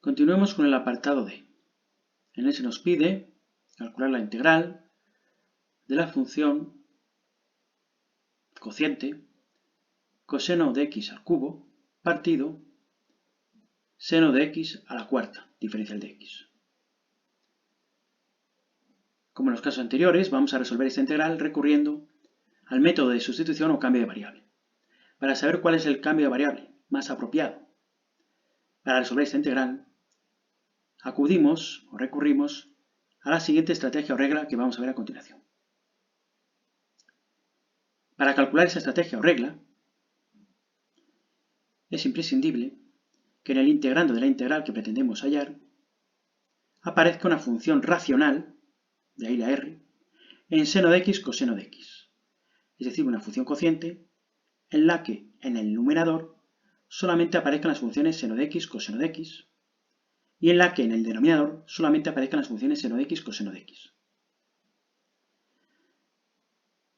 Continuemos con el apartado D. En él se nos pide calcular la integral de la función cociente coseno de x al cubo partido seno de x a la cuarta diferencial de x. Como en los casos anteriores, vamos a resolver esta integral recurriendo al método de sustitución o cambio de variable. Para saber cuál es el cambio de variable más apropiado para resolver esta integral, acudimos o recurrimos a la siguiente estrategia o regla que vamos a ver a continuación. Para calcular esa estrategia o regla, es imprescindible que en el integrando de la integral que pretendemos hallar aparezca una función racional, de ahí la r, en seno de x coseno de x, es decir, una función cociente en la que en el numerador solamente aparezcan las funciones seno de x coseno de x y en la que en el denominador solamente aparezcan las funciones seno de x coseno de x.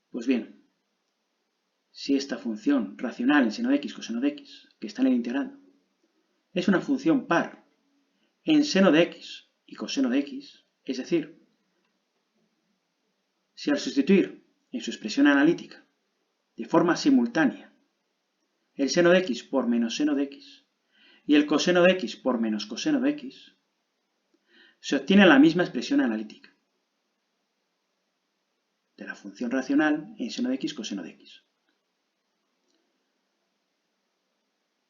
Pues bien, si esta función racional en seno de x coseno de x, que está en el integrando, es una función par en seno de x y coseno de x, es decir, si al sustituir en su expresión analítica de forma simultánea el seno de x por menos seno de x y el coseno de x por menos coseno de x, se obtiene la misma expresión analítica de la función racional en seno de x coseno de x.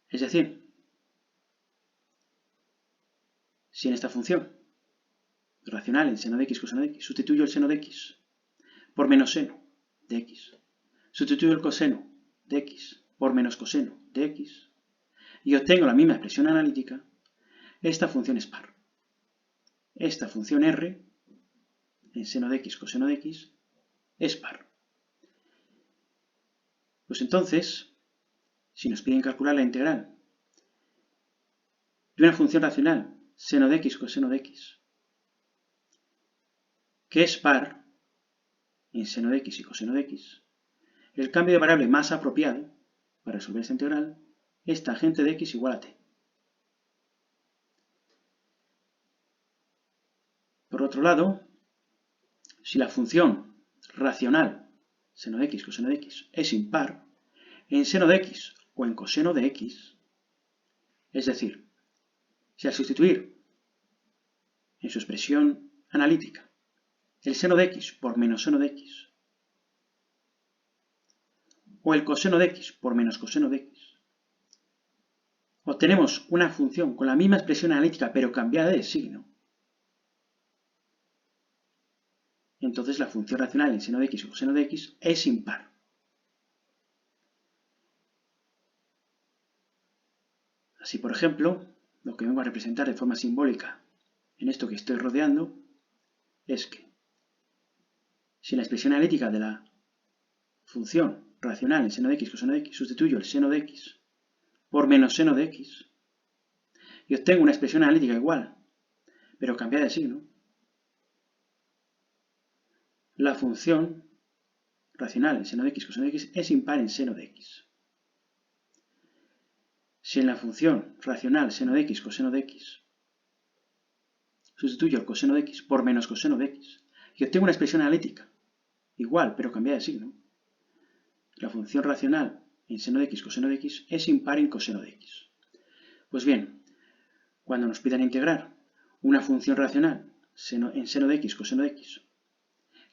Es decir, si en esta función racional en seno de x coseno de x sustituyo el seno de x por menos seno de x, sustituyo el coseno de x por menos coseno de x y obtengo la misma expresión analítica, esta función es par. Esta función r en seno de x coseno de x es par. Pues entonces, si nos piden calcular la integral de una función racional seno de x coseno de x que es par en seno de x y coseno de x, el cambio de variable más apropiado para resolver esta integral es tangente de x igual a t. Por otro lado, si la función racional seno de x coseno de x es impar, en seno de x o en coseno de x, es decir, si al sustituir en su expresión analítica el seno de x por menos seno de x o el coseno de x por menos coseno de x, obtenemos una función con la misma expresión analítica pero cambiada de signo, entonces la función racional en seno de x o coseno de x es impar. Así, por ejemplo, lo que vengo a representar de forma simbólica en esto que estoy rodeando es que si la expresión analítica de la función racional en seno de x coseno de x sustituyo el seno de x por menos seno de x y obtengo una expresión analítica igual, pero cambiada de signo, la función racional en seno de x coseno de x es impar en seno de x. Si en la función racional seno de x coseno de x sustituyo el coseno de x por menos coseno de x y obtengo una expresión analítica igual, pero cambiada de signo, la función racional en seno de x coseno de x es impar en coseno de x. Pues bien, cuando nos pidan integrar una función racional en seno de x coseno de x,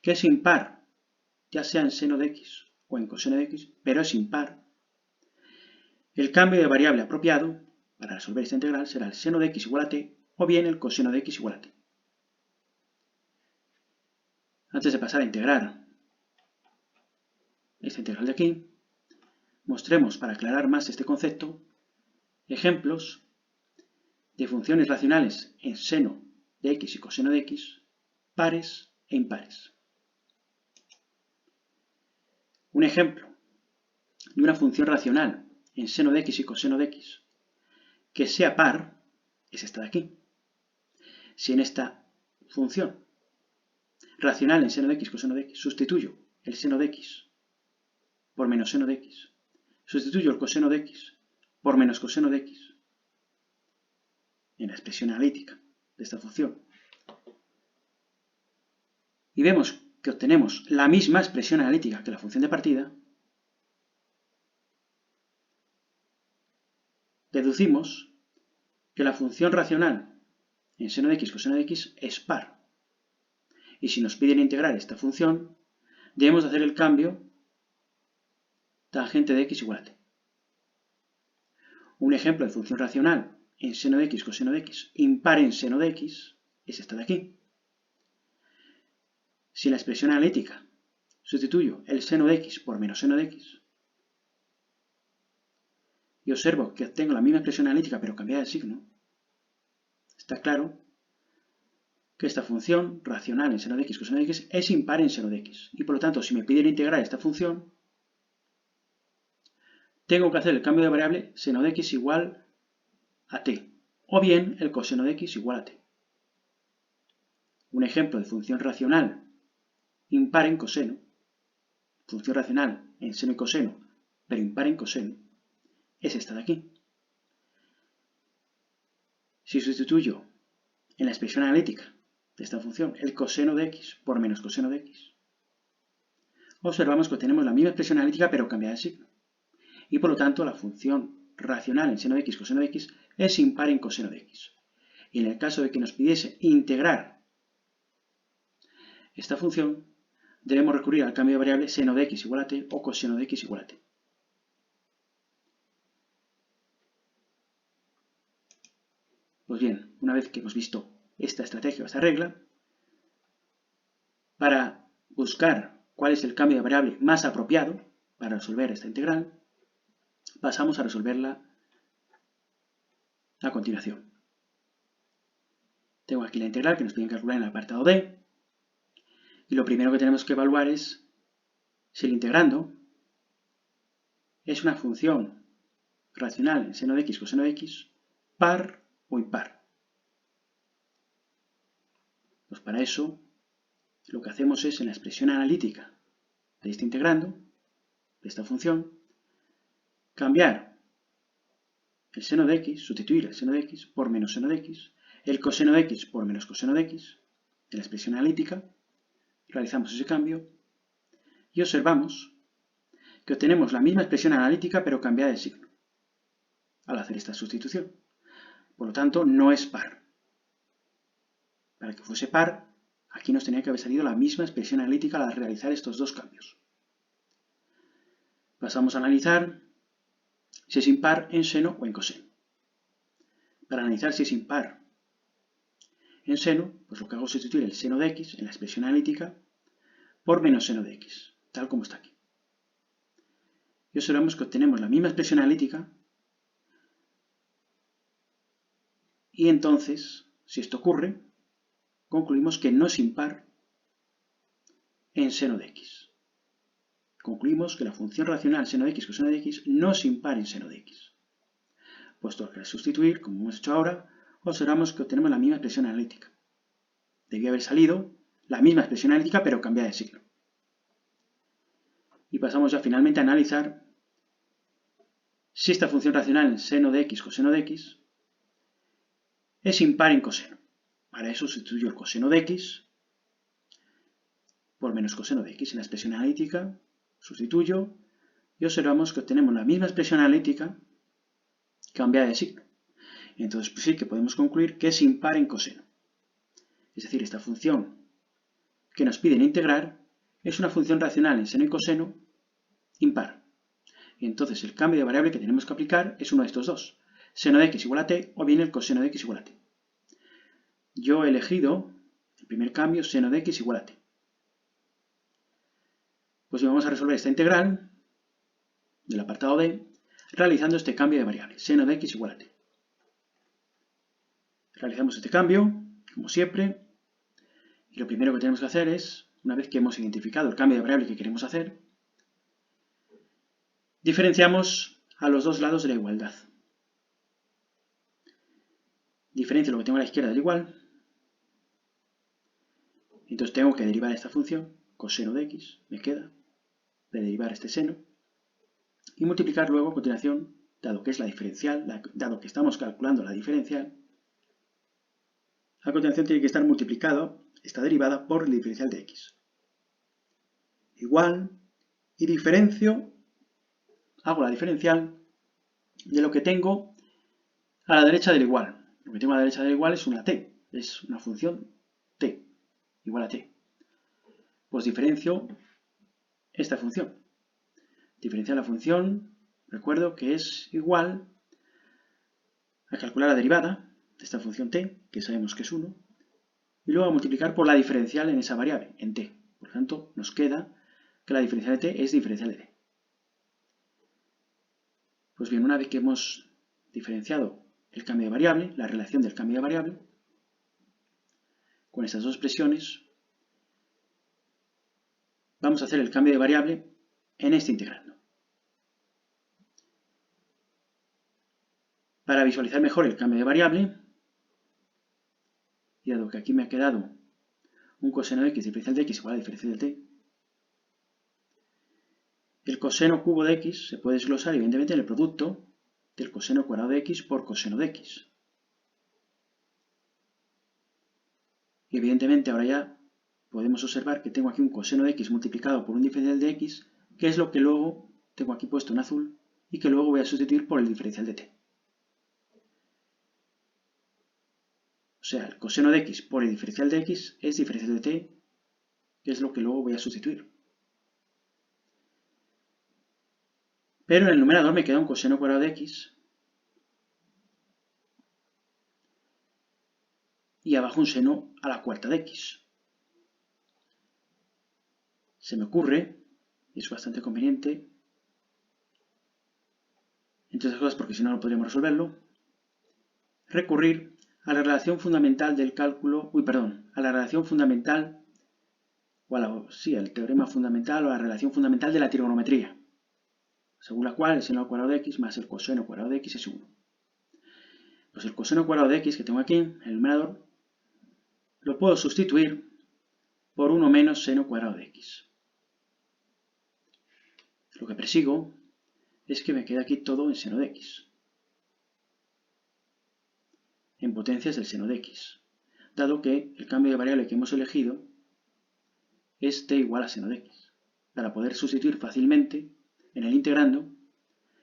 que es impar, ya sea en seno de x o en coseno de x, pero es impar, el cambio de variable apropiado para resolver esta integral será el seno de x igual a t o bien el coseno de x igual a t. Antes de pasar a integrar esta integral de aquí, mostremos, para aclarar más este concepto, ejemplos de funciones racionales en seno de x y coseno de x, pares e impares. Un ejemplo de una función racional en seno de x y coseno de x que sea par es esta de aquí. Si en esta función racional en seno de x coseno de x sustituyo el seno de x por menos seno de x, sustituyo el coseno de x por menos coseno de x, en la expresión analítica de esta función. Y vemos que obtenemos la misma expresión analítica que la función de partida, deducimos que la función racional en seno de x coseno de x es par. Y si nos piden integrar esta función, debemos hacer el cambio tangente de x igual a t. Un ejemplo de función racional en seno de x coseno de x impar en seno de x es esta de aquí. Si en la expresión analítica sustituyo el seno de x por menos seno de x y observo que obtengo la misma expresión analítica pero cambiada de signo, está claro que esta función racional en seno de x coseno de x es impar en seno de x. Y por lo tanto, si me piden integrar esta función, tengo que hacer el cambio de variable seno de x igual a t, o bien el coseno de x igual a t. Un ejemplo de función racional impar en coseno, función racional en seno y coseno, pero impar en coseno, es esta de aquí. Si sustituyo en la expresión analítica de esta función el coseno de x por menos coseno de x, observamos que obtenemos la misma expresión analítica pero cambiada de signo. Y por lo tanto la función racional en seno de x coseno de x es impar en coseno de x. Y en el caso de que nos pidiese integrar esta función, debemos recurrir al cambio de variable seno de x igual a t o coseno de x igual a t. Pues bien, una vez que hemos visto esta estrategia o esta regla, para buscar cuál es el cambio de variable más apropiado para resolver esta integral, pasamos a resolverla a continuación. Tengo aquí la integral que nos piden calcular en el apartado D, y lo primero que tenemos que evaluar es si el integrando es una función racional en seno de x coseno de x par o impar. Pues para eso lo que hacemos es en la expresión analítica de este integrando, de esta función, cambiar el seno de x, sustituir el seno de x por menos seno de x, el coseno de x por menos coseno de x, de la expresión analítica, realizamos ese cambio y observamos que obtenemos la misma expresión analítica pero cambiada de signo al hacer esta sustitución. Por lo tanto, no es par. Para que fuese par, aquí nos tenía que haber salido la misma expresión analítica al realizar estos dos cambios. Pasamos a analizar si es impar en seno o en coseno. Para analizar si es impar en seno, pues lo que hago es sustituir el seno de x en la expresión analítica por menos seno de x, tal como está aquí. Y observamos que obtenemos la misma expresión analítica y entonces, si esto ocurre, concluimos que no es impar en seno de x. Concluimos que la función racional seno de x coseno de x no es impar en seno de x. Puesto que al sustituir, como hemos hecho ahora, observamos que obtenemos la misma expresión analítica. Debía haber salido la misma expresión analítica pero cambiada de signo. Y pasamos ya finalmente a analizar si esta función racional en seno de x coseno de x es impar en coseno. Para eso sustituyo el coseno de x por menos coseno de x en la expresión analítica, sustituyo y observamos que obtenemos la misma expresión analítica cambiada de signo. Entonces pues sí que podemos concluir que es impar en coseno. Es decir, esta función que nos piden integrar es una función racional en seno y coseno impar. Y entonces el cambio de variable que tenemos que aplicar es uno de estos dos, seno de x igual a t o bien el coseno de x igual a t. Yo he elegido el primer cambio, seno de x igual a t. Pues vamos a resolver esta integral del apartado D realizando este cambio de variable, seno de x igual a t. Realizamos este cambio, como siempre, y lo primero que tenemos que hacer es, una vez que hemos identificado el cambio de variable que queremos hacer, diferenciamos a los dos lados de la igualdad. Diferencio lo que tengo a la izquierda del igual, entonces tengo que derivar esta función, coseno de x, me queda, de derivar este seno, y multiplicar luego a continuación, dado que es la diferencial, dado que estamos calculando la diferencial, a continuación tiene que estar multiplicado esta derivada por el diferencial de x. Igual, y diferencio, hago la diferencial de lo que tengo a la derecha del igual. Lo que tengo a la derecha del igual es una t, es una función t, igual a t. Pues diferencio esta función. Diferenciar la función, recuerdo que es igual a calcular la derivada de esta función t, que sabemos que es 1, y luego a multiplicar por la diferencial en esa variable, en t. Por lo tanto, nos queda que la diferencial de t es diferencial de t. Pues bien, una vez que hemos diferenciado el cambio de variable, la relación del cambio de variable, con estas dos expresiones, vamos a hacer el cambio de variable en este integrando. Para visualizar mejor el cambio de variable, y dado que aquí me ha quedado un coseno de x diferencial de x igual a la diferencia de t, el coseno cubo de x se puede desglosar evidentemente en el producto del coseno cuadrado de x por coseno de x. Y evidentemente ahora ya podemos observar que tengo aquí un coseno de x multiplicado por un diferencial de x, que es lo que luego tengo aquí puesto en azul y que luego voy a sustituir por el diferencial de t. O sea, el coseno de x por el diferencial de x es diferencial de t, que es lo que luego voy a sustituir. Pero en el numerador me queda un coseno cuadrado de x y abajo un seno a la cuarta de x. Se me ocurre, y es bastante conveniente, entre otras cosas porque si no, no podríamos resolverlo, recurrir a la relación fundamental del cálculo, a la relación fundamental, al teorema fundamental o a la relación fundamental de la trigonometría, según la cual el seno al cuadrado de x más el coseno cuadrado de x es 1. Pues el coseno cuadrado de x que tengo aquí en el numerador lo puedo sustituir por 1 menos seno cuadrado de x. Lo que persigo es que me quede aquí todo en seno de x, en potencias del seno de x, dado que el cambio de variable que hemos elegido es t igual a seno de x, para poder sustituir fácilmente en el integrando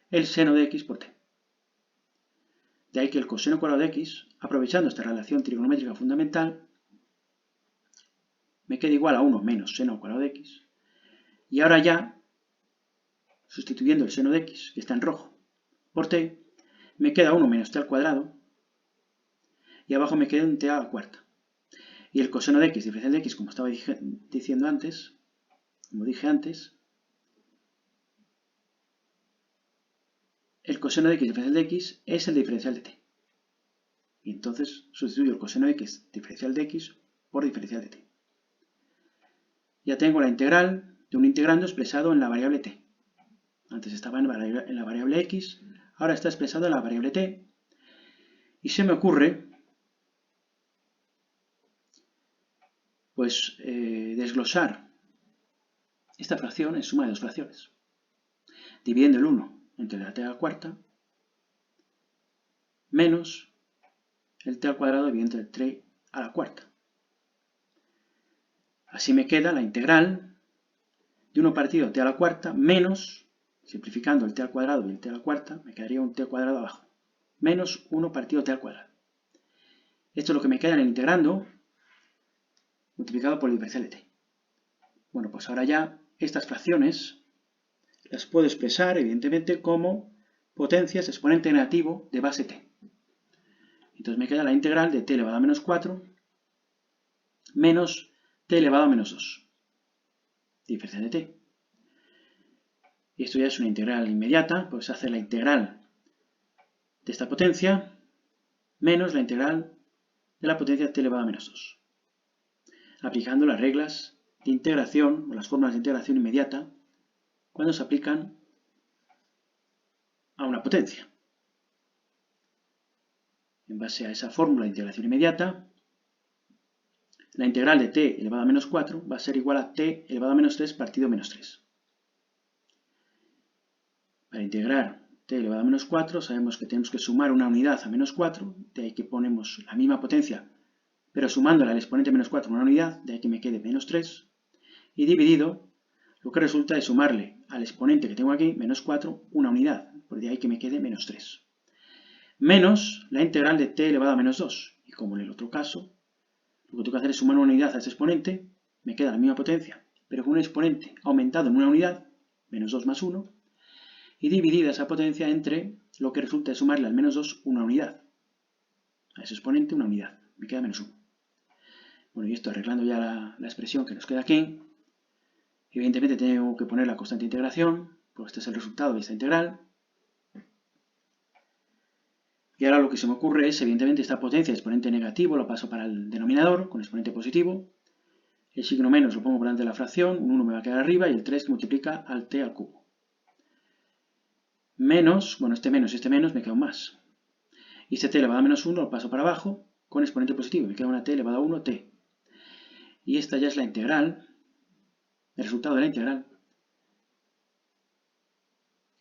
el seno de x por t. De ahí que el coseno cuadrado de x, aprovechando esta relación trigonométrica fundamental, me queda igual a 1 menos seno cuadrado de x, y ahora ya, sustituyendo el seno de x, que está en rojo, por t, me queda 1 menos t al cuadrado, y abajo me queda un t a la cuarta. Y el coseno de x diferencial de x, como estaba diciendo antes, como dije antes, el coseno de x diferencial de x es el diferencial de t. Y entonces sustituyo el coseno de x diferencial de x por diferencial de t. Ya tengo la integral de un integrando expresado en la variable t. Antes estaba en la variable x, ahora está expresado en la variable t. Y se me ocurre pues desglosar esta fracción en suma de dos fracciones, dividiendo el 1 entre la t a la cuarta menos el t al cuadrado dividido entre el 3 a la cuarta. Así me queda la integral de 1 partido t a la cuarta menos, simplificando el t al cuadrado y el t a la cuarta, me quedaría un t al cuadrado abajo, menos 1 partido t al cuadrado. Esto es lo que me queda en el integrando multiplicado por el diferencial de t. Bueno, pues ahora ya estas fracciones las puedo expresar, evidentemente, como potencias de exponente negativo de base t. Entonces me queda la integral de t elevado a menos 4 menos t elevado a menos 2, diferencial de t. Y esto ya es una integral inmediata, pues hace la integral de esta potencia menos la integral de la potencia t elevado a menos 2. Aplicando las reglas de integración, o las fórmulas de integración inmediata, cuando se aplican a una potencia. En base a esa fórmula de integración inmediata, la integral de t elevado a menos 4 va a ser igual a t elevado a menos 3 partido menos 3. Para integrar t elevado a menos 4 sabemos que tenemos que sumar una unidad a menos 4, de ahí que ponemos la misma potencia pero sumándole al exponente menos 4 una unidad, de ahí que me quede menos 3, y dividido, lo que resulta es sumarle al exponente que tengo aquí, menos 4, una unidad, por de ahí que me quede menos 3. Menos la integral de t elevado a menos 2, y como en el otro caso, lo que tengo que hacer es sumar una unidad a este exponente, me queda la misma potencia, pero con un exponente aumentado en una unidad, menos 2 más 1, y dividida esa potencia entre lo que resulta de sumarle al menos 2 una unidad. A ese exponente una unidad, me queda menos 1. Bueno, y esto arreglando ya la expresión que nos queda aquí, evidentemente tengo que poner la constante de integración, pues este es el resultado de esta integral. Y ahora lo que se me ocurre es, evidentemente, esta potencia de exponente negativo lo paso para el denominador con exponente positivo. El signo menos lo pongo por delante de la fracción, un 1 me va a quedar arriba y el 3 que multiplica al t al cubo. Menos, bueno, este menos y este menos me queda un más. Y este t elevado a menos 1 lo paso para abajo con exponente positivo, me queda una t elevado a 1t. Y esta ya es la integral, el resultado de la integral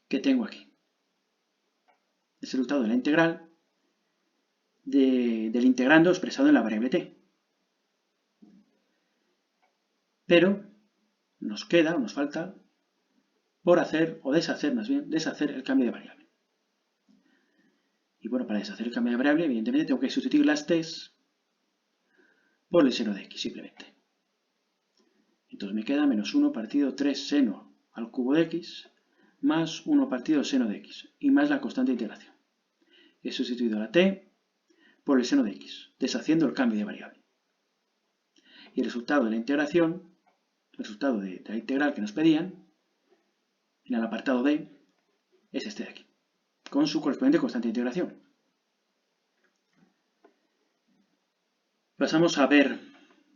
que tengo aquí. Es el resultado de la integral del integrando expresado en la variable t. Pero nos queda, o nos falta, por hacer, o deshacer más bien, deshacer el cambio de variable. Y bueno, para deshacer el cambio de variable, evidentemente tengo que sustituir las t's por el seno de x, simplemente. Entonces me queda menos 1 partido 3 seno al cubo de x, más 1 partido seno de x, y más la constante de integración. He sustituido la t por el seno de x, deshaciendo el cambio de variable. Y el resultado de la integración, el resultado de la integral que nos pedían, en el apartado D, es este de aquí, con su correspondiente constante de integración. Pasamos a ver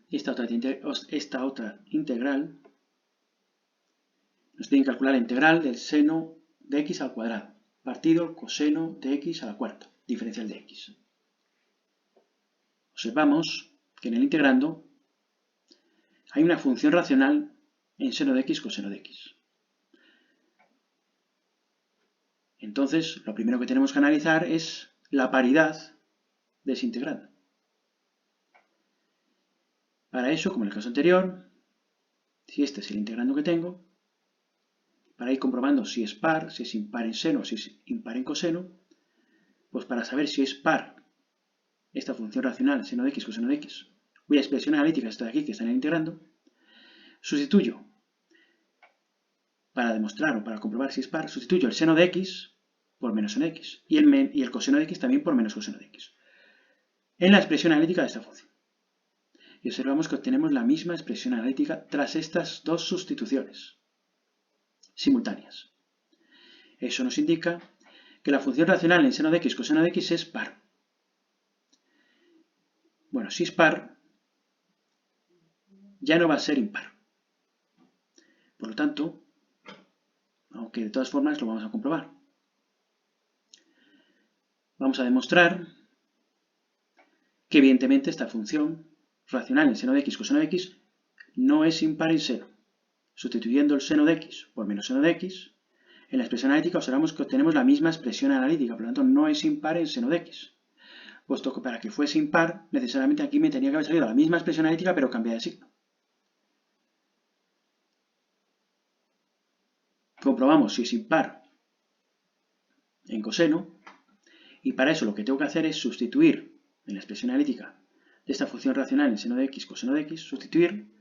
esta otra integral. Nos piden calcular la integral del seno de x al cuadrado, partido el coseno de x a la cuarta, diferencial de x. Observamos que en el integrando hay una función racional en seno de x coseno de x. Entonces, lo primero que tenemos que analizar es la paridad de ese integrando. Para eso, como en el caso anterior, si este es el integrando que tengo, para ir comprobando si es par, si es impar en seno, si es impar en coseno, pues para saber si es par esta función racional seno de x coseno de x, cuya expresión analítica está aquí, que está en el integrando, sustituyo, para demostrar o para comprobar si es par, sustituyo el seno de x por menos seno de x, y el coseno de x también por menos coseno de x, en la expresión analítica de esta función. Y observamos que obtenemos la misma expresión analítica tras estas dos sustituciones simultáneas. Eso nos indica que la función racional en seno de x coseno de x es par. Bueno, si es par, ya no va a ser impar. Por lo tanto, aunque de todas formas lo vamos a comprobar. Vamos a demostrar que evidentemente esta función racional en seno de x coseno de x no es impar en seno. Sustituyendo el seno de x por menos seno de x, en la expresión analítica observamos que obtenemos la misma expresión analítica, por lo tanto no es impar en seno de x. Puesto que para que fuese impar, necesariamente aquí me tenía que haber salido la misma expresión analítica pero cambiada de signo. Comprobamos si es impar en coseno, y para eso lo que tengo que hacer es sustituir en la expresión analítica de esta función racional en seno de x coseno de x, sustituir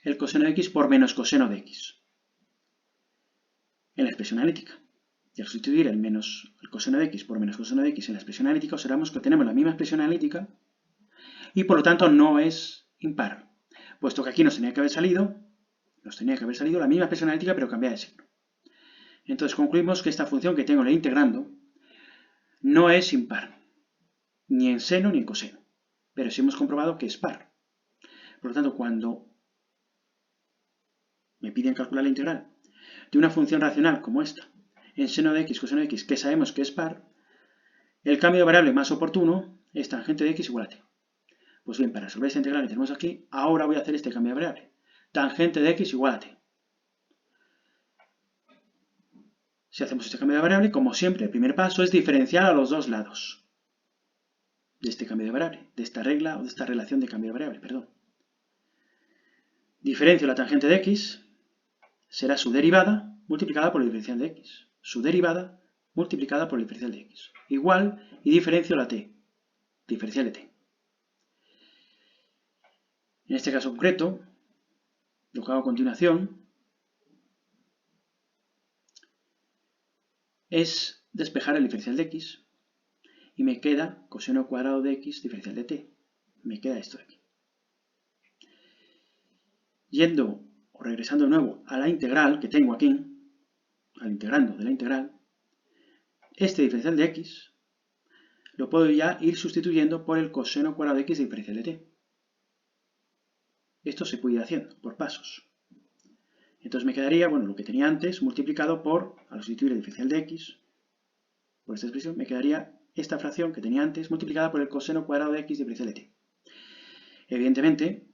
el coseno de x por menos coseno de x en la expresión analítica. Y al sustituir el coseno de x por menos coseno de x en la expresión analítica, observamos que tenemos la misma expresión analítica y por lo tanto no es impar, puesto que aquí nos tenía que haber salido la misma expresión analítica pero cambiada de signo. Entonces concluimos que esta función que tengo en el integrando no es impar, ni en seno ni en coseno, pero sí hemos comprobado que es par. Por lo tanto, cuando me piden calcular la integral de una función racional como esta, en seno de x coseno de x, que sabemos que es par, el cambio de variable más oportuno es tangente de x igual a t. Pues bien, para resolver esta integral que tenemos aquí, ahora voy a hacer este cambio de variable. Tangente de x igual a t. Si hacemos este cambio de variable, como siempre, el primer paso es diferenciar a los dos lados. de este cambio de variable, de esta regla o de esta relación de cambio de variable, perdón. Diferencio la tangente de x, será su derivada multiplicada por el diferencial de x. Su derivada multiplicada por el diferencial de x. Igual, y diferencio la t, diferencial de t. En este caso concreto, lo que hago a continuación es despejar el diferencial de x y me queda coseno cuadrado de x diferencial de t. Me queda esto de aquí. Yendo o regresando de nuevo a la integral que tengo aquí, al integrando de la integral, este diferencial de x lo puedo ya ir sustituyendo por el coseno cuadrado de x diferencial de t. Esto se puede ir haciendo por pasos. Entonces me quedaría, bueno, lo que tenía antes multiplicado por, al sustituir el diferencial de x, por esta expresión, me quedaría esta fracción que tenía antes multiplicada por el coseno cuadrado de x diferencial de t. Evidentemente,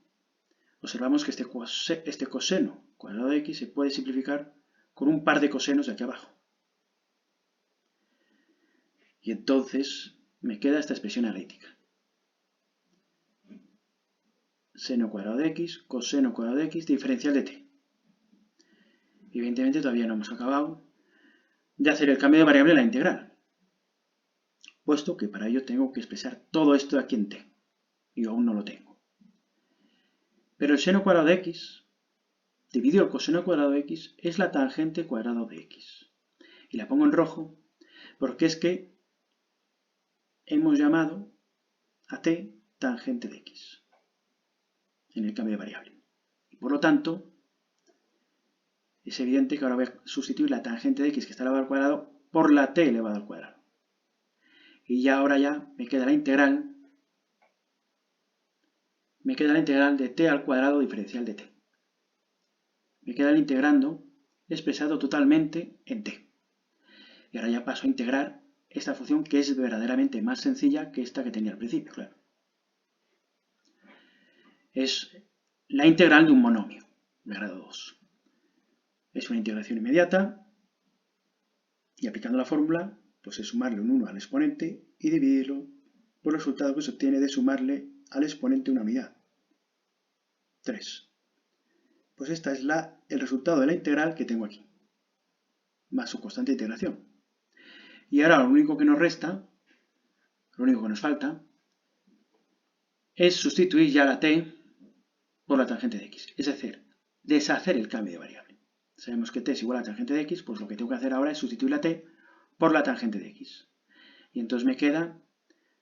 observamos que este coseno cuadrado de x se puede simplificar con un par de cosenos de aquí abajo. Y entonces me queda esta expresión analítica. Seno cuadrado de x, coseno cuadrado de x, diferencial de t. Evidentemente todavía no hemos acabado de hacer el cambio de variable en la integral, puesto que para ello tengo que expresar todo esto aquí en t, y aún no lo tengo. Pero el seno cuadrado de x dividido el coseno cuadrado de x es la tangente cuadrado de x. Y la pongo en rojo porque es que hemos llamado a t tangente de x en el cambio de variable. Y por lo tanto, es evidente que ahora voy a sustituir la tangente de x que está elevado al cuadrado por la t elevado al cuadrado. Y ya ahora ya me queda la integral de t al cuadrado diferencial de t. Me queda el integrando expresado totalmente en t. Y ahora ya paso a integrar esta función que es verdaderamente más sencilla que esta que tenía al principio, claro. Es la integral de un monomio de grado 2. Es una integración inmediata y aplicando la fórmula, pues es sumarle un 1 al exponente y dividirlo por el resultado que se obtiene de sumarle al exponente una unidad. 3. Pues esta es el resultado de la integral que tengo aquí, más su constante de integración. Y ahora lo único que nos resta, lo único que nos falta, es sustituir ya la t por la tangente de x, es decir, deshacer el cambio de variable. Sabemos que t es igual a la tangente de x, pues lo que tengo que hacer ahora es sustituir la t por la tangente de x. Y entonces me queda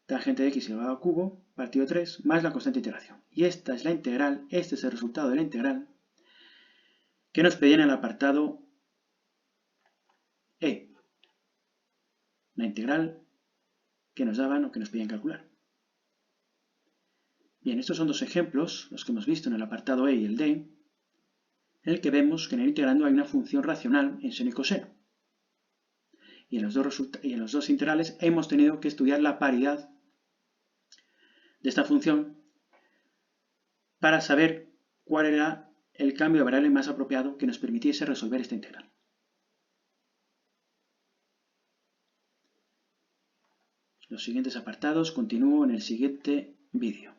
tangente de x elevado al cubo partido 3 más la constante de integración. Y esta es la integral, este es el resultado de la integral que nos pedían en el apartado E. La integral que nos daban o que nos pedían calcular. Bien, estos son dos ejemplos, los que hemos visto en el apartado E y el D, en el que vemos que en el integrando hay una función racional en seno y coseno. Y en los dos integrales hemos tenido que estudiar la paridad de esta función para saber cuál era el cambio de variable más apropiado que nos permitiese resolver esta integral. Los siguientes apartados continúo en el siguiente vídeo.